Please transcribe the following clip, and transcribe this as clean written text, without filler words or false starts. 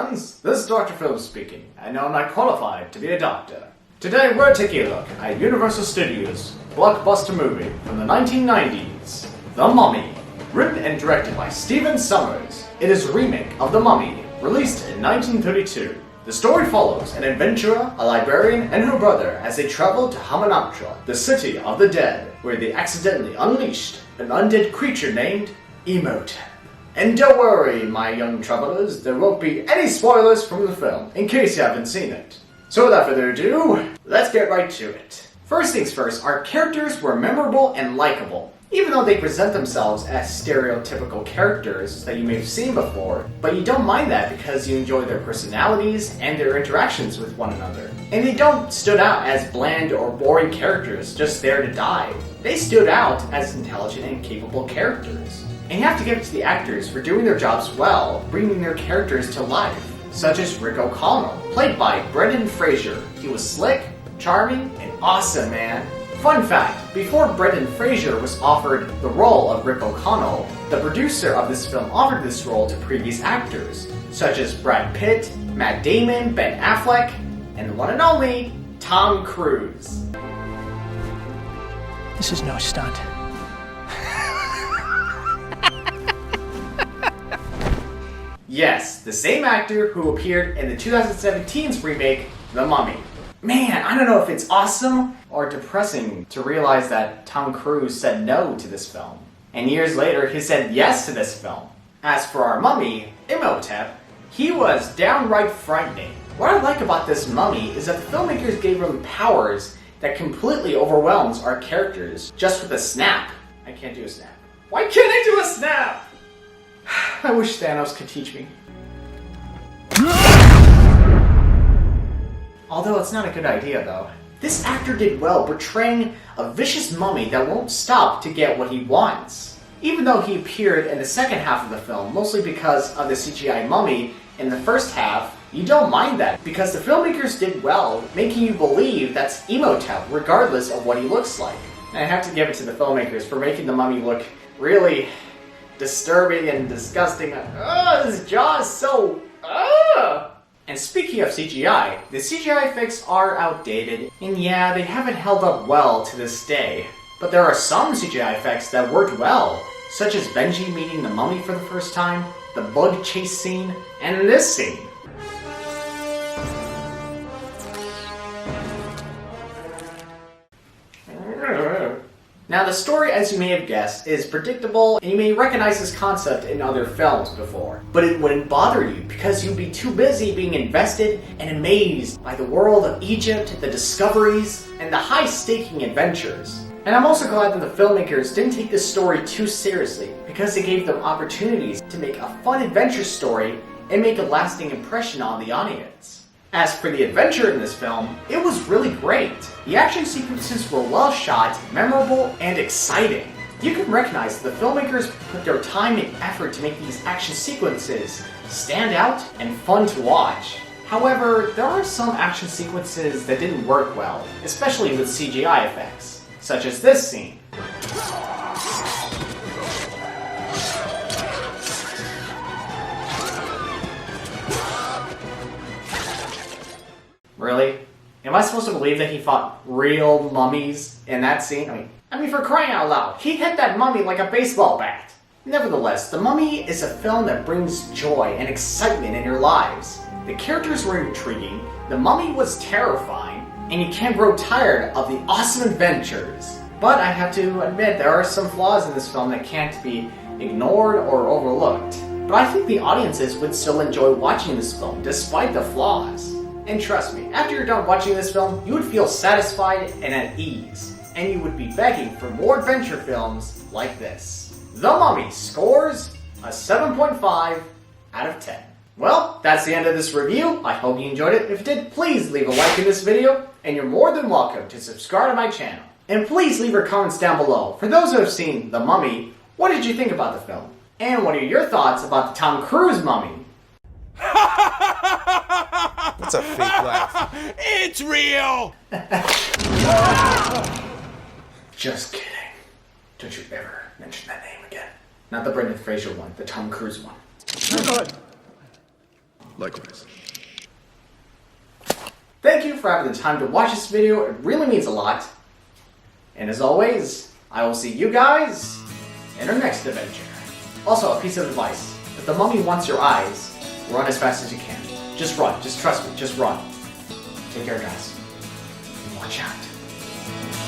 friends, this is Dr. Phillips speaking. I know I'm not qualified to be a doctor. Today we're taking a look at Universal Studios' blockbuster movie from the 1990s, The Mummy. Written and directed by Stephen Sommers, it is a remake of The Mummy, released in 1932. The story follows an adventurer, a librarian, and her brother as they travel to Hamunaptra, the city of the dead, where they accidentally unleashed an undead creature named Imhotep. And don't worry, my young travelers, there won't be any spoilers from the film, in case you haven't seen it. So without further ado, let's get right to it. First things first, our characters were memorable and likable, even though they present themselves as stereotypical characters that you may have seen before, but you don't mind that because you enjoy their personalities and their interactions with one another. And they don't stood out as bland or boring characters just there to die. They stood out as intelligent and capable characters. And you have to give it to the actors for doing their jobs well, bringing their characters to life, such as Rick O'Connell, played by Brendan Fraser. He was slick, charming, and awesome, man. Fun fact, before Brendan Fraser was offered the role of Rick O'Connell, the producer of this film offered this role to previous actors, such as Brad Pitt, Matt Damon, Ben Affleck, and the one and only Tom Cruise. This is no stunt. Yes, the same actor who appeared in the 2017's remake, The Mummy. Man, I don't know if it's awesome or depressing to realize that Tom Cruise said no to this film. And years later, he said yes to this film. As for our mummy, Imhotep, he was downright frightening. What I like about this mummy is that the filmmakers gave him powers that completely overwhelms our characters just with a snap. I can't do a snap. Why can't I do a snap? I wish Thanos could teach me. Although it's not a good idea though. This actor did well portraying a vicious mummy that won't stop to get what he wants. Even though he appeared in the second half of the film, mostly because of the CGI mummy in the first half, you don't mind that because the filmmakers did well making you believe that's Imhotep regardless of what he looks like. And I have to give it to the filmmakers for making the mummy look really disturbing and disgusting. His jaw is so... And speaking of CGI, the CGI effects are outdated, and yeah, they haven't held up well to this day. But there are some CGI effects that worked well, such as Benji meeting the mummy for the first time, the bug chase scene, and this scene. Now the story, as you may have guessed, is predictable and you may recognize this concept in other films before. But it wouldn't bother you because you'd be too busy being invested and amazed by the world of Egypt, the discoveries, and the high-staking adventures. And I'm also glad that the filmmakers didn't take this story too seriously because it gave them opportunities to make a fun adventure story and make a lasting impression on the audience. As for the adventure in this film, it was really great. The action sequences were well shot, memorable, and exciting. You can recognize that the filmmakers put their time and effort to make these action sequences stand out and fun to watch. However, there are some action sequences that didn't work well, especially with CGI effects, such as this scene. Really? Am I supposed to believe that he fought real mummies in that scene? I mean, for crying out loud, he hit that mummy like a baseball bat. Nevertheless, The Mummy is a film that brings joy and excitement in your lives. The characters were intriguing, the mummy was terrifying, and you can't grow tired of the awesome adventures. But I have to admit, there are some flaws in this film that can't be ignored or overlooked. But I think the audiences would still enjoy watching this film, despite the flaws. And trust me, after you're done watching this film, you would feel satisfied and at ease. And you would be begging for more adventure films like this. The Mummy scores a 7.5 out of 10. Well, that's the end of this review. I hope you enjoyed it. If you did, please leave a like in this video. And you're more than welcome to subscribe to my channel. And please leave your comments down below. For those who have seen The Mummy, what did you think about the film? And what are your thoughts about the Tom Cruise Mummy? That's a fake laugh. It's real! Just kidding. Don't you ever mention that name again. Not the Brendan Fraser one, the Tom Cruise one. Good. Likewise. Thank you for having the time to watch this video, it really means a lot. And as always, I will see you guys in our next adventure. Also, a piece of advice. If the mummy wants your eyes, run as fast as you can. Just run, just trust me, just run. Take care guys. And watch out.